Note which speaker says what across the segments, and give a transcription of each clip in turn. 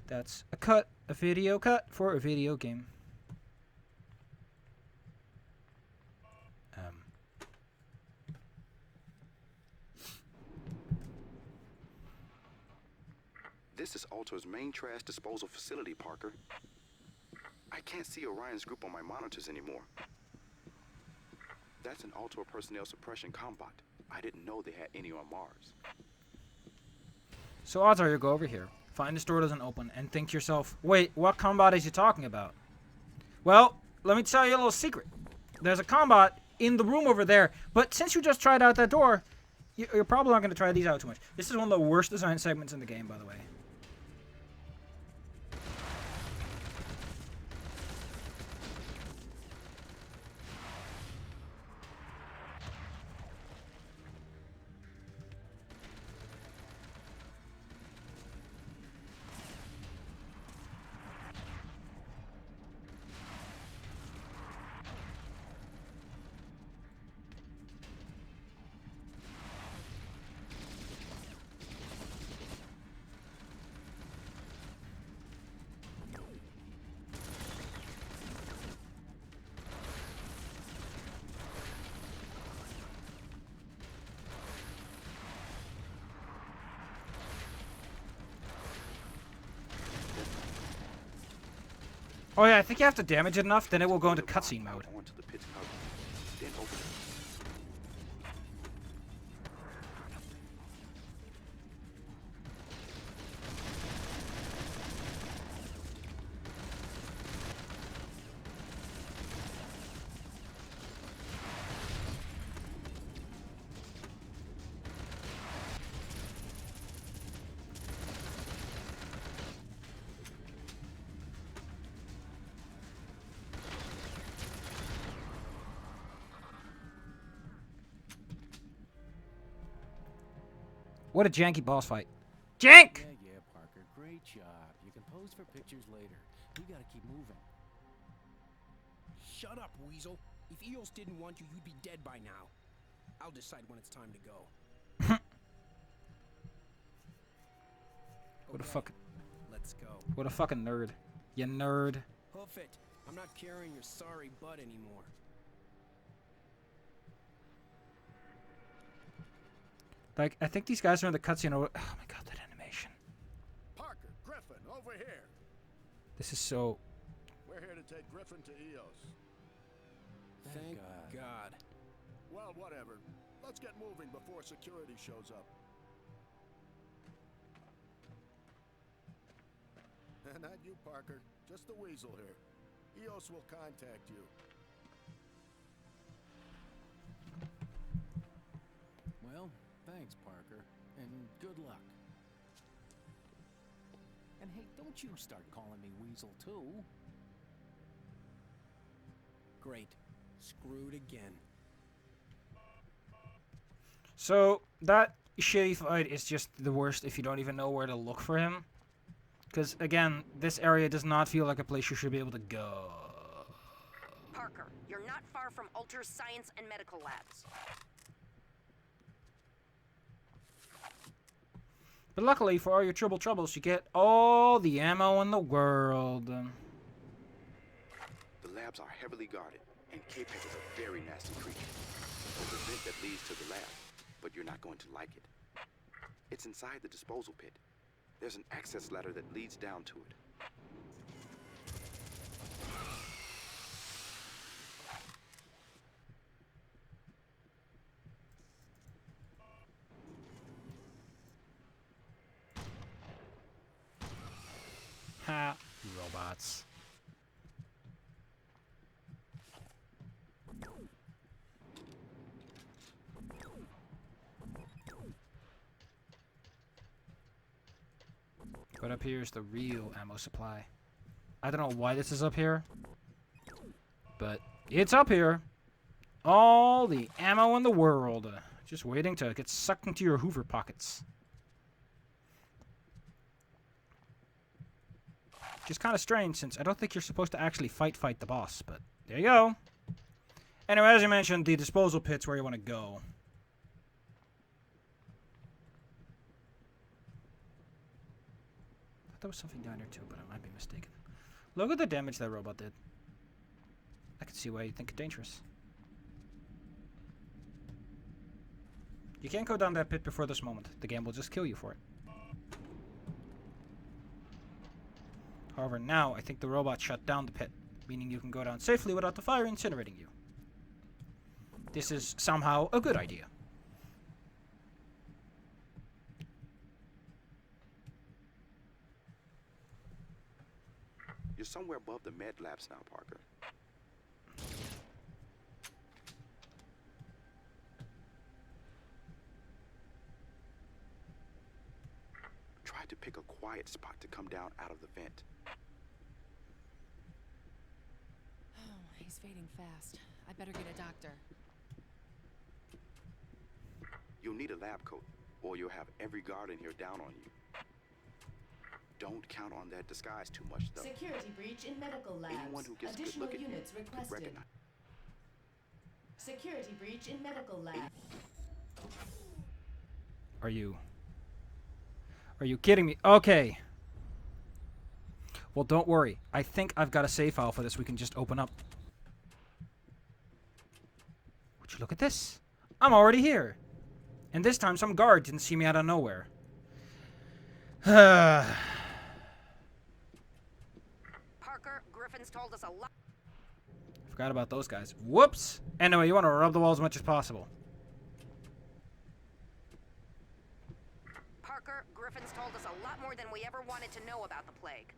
Speaker 1: That's a cut, a video cut for a video game.
Speaker 2: This is Alto's main trash disposal facility, Parker. I can't see Orion's group on my monitors anymore. That's an Alto personnel suppression combat. I didn't know they had any on Mars.
Speaker 1: So Alto, you go over here, find this door doesn't open, and think to yourself, wait, what combat is he talking about? Well, let me tell you a little secret. There's a combat in the room over there, but since you just tried out that door, you're probably not going to try these out too much. This is one of the worst design segments in the game, by the way. Oh yeah, I think you have to damage it enough, then it will go into cutscene mode.
Speaker 2: Onto the pit's cover, then open it.
Speaker 1: What a janky boss fight. Jank!
Speaker 3: Yeah, Parker. Great job. You can pose for pictures later. We gotta keep moving.
Speaker 4: Shut up, Weasel. If Eos didn't want you, you'd be dead by now. I'll decide when it's time to go.
Speaker 1: What a fucking...
Speaker 4: Let's go.
Speaker 1: What a fucking nerd. You nerd.
Speaker 4: Hoof it. I'm not carrying your sorry butt anymore.
Speaker 1: Like, I think these guys are in the cutscene. Oh my god, that animation.
Speaker 5: Parker, Griffin, over here.
Speaker 1: This is so...
Speaker 5: We're here to take Griffin to Eos.
Speaker 4: Thank God.
Speaker 5: Well, whatever. Let's get moving before security shows up. And not you, Parker. Just the Weasel here. Eos will contact you.
Speaker 3: Well, thanks, Parker. And good luck. And hey, don't you start calling me Weasel, too.
Speaker 4: Great. Screwed again.
Speaker 1: So, that shitty fight is just the worst if you don't even know where to look for him. Because, again, this area does not feel like a place you should be able to go.
Speaker 6: Parker, you're not far from Alter's science and medical labs.
Speaker 1: But luckily, for all your troubles, you get all the ammo in the world.
Speaker 2: The labs are heavily guarded, and K-Pek is a very nasty creature. There's a vent that leads to the lab, but you're not going to like it. It's inside the disposal pit. There's an access ladder that leads down to it.
Speaker 1: Ha, robots. But up here is the real ammo supply. I don't know why this is up here, but it's up here. All the ammo in the world. Just waiting to get sucked into your Hoover pockets. Which is kind of strange, since I don't think you're supposed to actually fight the boss, but there you go. Anyway, as you mentioned, the disposal pit's where you want to go. there was something down here too, but I might be mistaken. Look at the damage that robot did. I can see why you think it's dangerous. You can't go down that pit before this moment. The game will just kill you for it. However, now I think the robot shut down the pit, meaning you can go down safely without the fire incinerating you. This is somehow a good idea.
Speaker 2: You're somewhere above the med labs now, Parker. Try to pick a quiet spot to come down out of the vent.
Speaker 7: Oh, he's fading fast. I better get a doctor.
Speaker 2: You'll need a lab coat, or you'll have every guard in here down on you. Don't count on that disguise too much, though.
Speaker 8: Security breach in medical labs.
Speaker 2: Anyone who gets a good
Speaker 8: Additional
Speaker 2: look at you
Speaker 8: units
Speaker 2: could
Speaker 8: requested.
Speaker 2: recognize.
Speaker 8: Security breach in medical lab.
Speaker 1: Are you kidding me? Okay. Well, don't worry. I think I've got a save file for this we can just open up. Would you look at this? I'm already here. And this time some guard didn't see me out of nowhere.
Speaker 6: Parker, Griffin's told us a lot.
Speaker 1: Forgot about those guys. Whoops! Anyway, you want to rub the wall as much as possible.
Speaker 6: Parker, Griffin's told us a lot more than we ever wanted to know about the plague.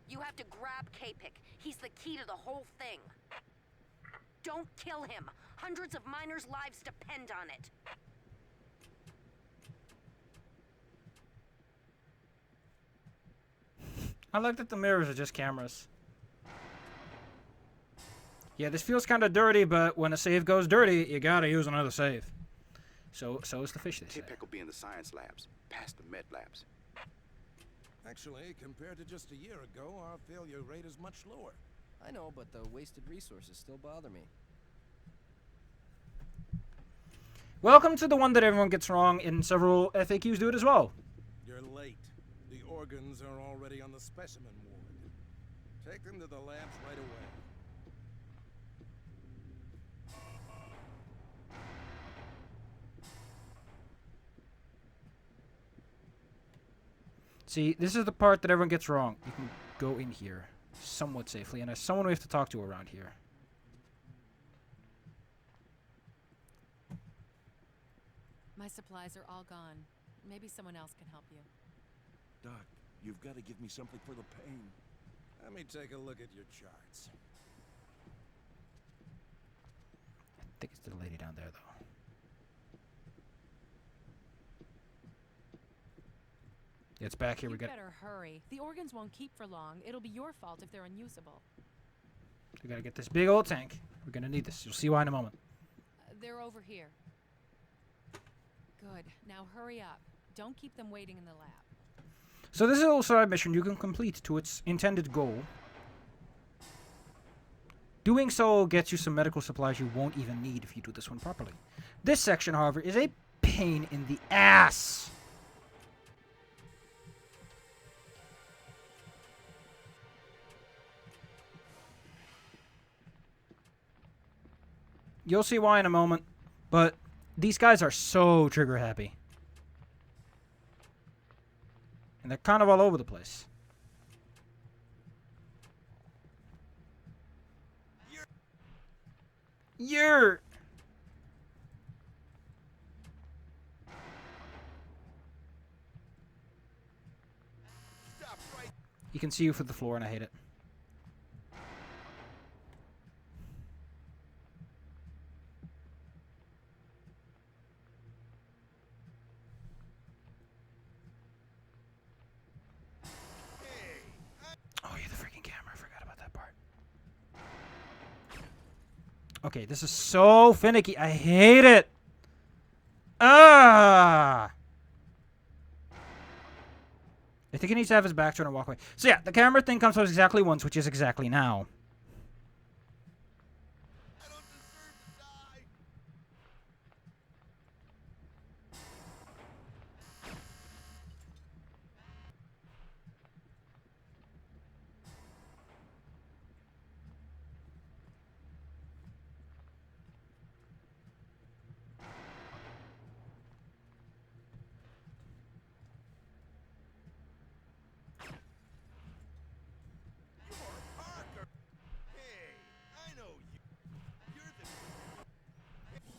Speaker 6: You have to grab K-Pick. He's the key to the whole thing. Don't kill him. Hundreds of miners' lives depend on it.
Speaker 1: I like that the mirrors are just cameras. Yeah, this feels kind of dirty, but when a save goes dirty, you gotta use another save. So is the fish, they say.
Speaker 2: K-Pick will be in the science labs, past the med labs.
Speaker 5: Actually, compared to just a year ago, our failure rate is much lower.
Speaker 3: I know, but the wasted resources still bother me.
Speaker 1: Welcome to the one that everyone gets wrong, and several FAQs do it as well.
Speaker 5: You're late. The organs are already on the specimen ward. Take them to the labs right away.
Speaker 1: See, this is the part that everyone gets wrong. You can go in here somewhat safely, and there's someone we have to talk to around here.
Speaker 7: My supplies are all gone. Maybe someone else can help you.
Speaker 5: Doc, you've got to give me something for the pain. Let me take a look at your charts.
Speaker 1: I think it's the lady down there, though. It's back here.
Speaker 7: You
Speaker 1: We got.
Speaker 7: better hurry. The organs won't keep for long. It'll be your fault if they're unusable.
Speaker 1: We gotta get this big old tank. We're gonna need this. You'll see why in a moment.
Speaker 7: They're over here. Good. Now hurry up. Don't keep them waiting in the lab.
Speaker 1: So this is also a mission you can complete to its intended goal. Doing so gets you some medical supplies you won't even need if you do this one properly. This section, however, is a pain in the ass. You'll see why in a moment, but these guys are so trigger happy. And they're kind of all over the place. You're... You can see you for the floor, and I hate it. Oh, you're the freaking camera. I forgot about that part. Okay, this is so finicky. I hate it. Ah! I think he needs to have his back turned and walk away. So yeah, the camera thing comes out exactly once, which is exactly now.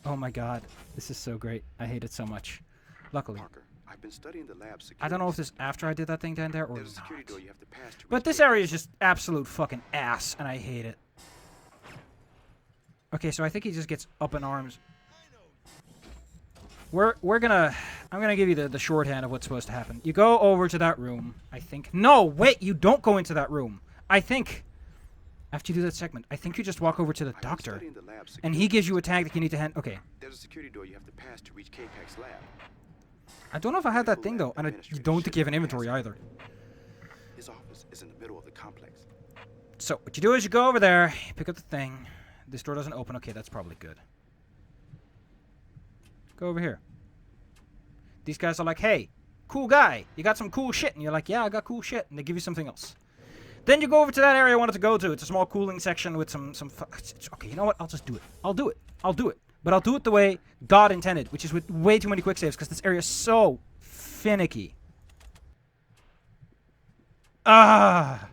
Speaker 1: Oh my god. This is so great. I hate it so much. Luckily.
Speaker 2: Parker, I've been studying the lab security.
Speaker 1: I don't know if this after I did that thing down there or
Speaker 2: There's a security
Speaker 1: not.
Speaker 2: door you have to pass to
Speaker 1: But
Speaker 2: reach
Speaker 1: this
Speaker 2: K-Pax.
Speaker 1: area is just absolute fucking ass, and I hate it. Okay, so I think he just gets up in arms. I'm gonna give you the shorthand of what's supposed to happen. You go over to that room, I think. No, wait, you don't go into that room. I think, after you do that segment, I think you just walk over to the
Speaker 2: I've been
Speaker 1: doctor,
Speaker 2: studying the lab
Speaker 1: and
Speaker 2: security.
Speaker 1: he gives you a tag that you need to hand. Okay,
Speaker 2: There's a security door you have to pass to reach K-Pax lab.
Speaker 1: I don't know if I had that thing though, and I don't think you have an inventory either.
Speaker 2: His office is in the middle of the complex.
Speaker 1: So what you do is you go over there, you pick up the thing. This door doesn't open. Okay, that's probably good. Go over here. These guys are like, hey, cool guy, you got some cool shit. And you're like, yeah, I got cool shit. And they give you something else. Then you go over to that area I wanted to go to. It's a small cooling section with some okay, you know what? I'll just do it. I'll do it. But I'll do it the way God intended, which is with way too many quick saves because this area is so finicky. Ah.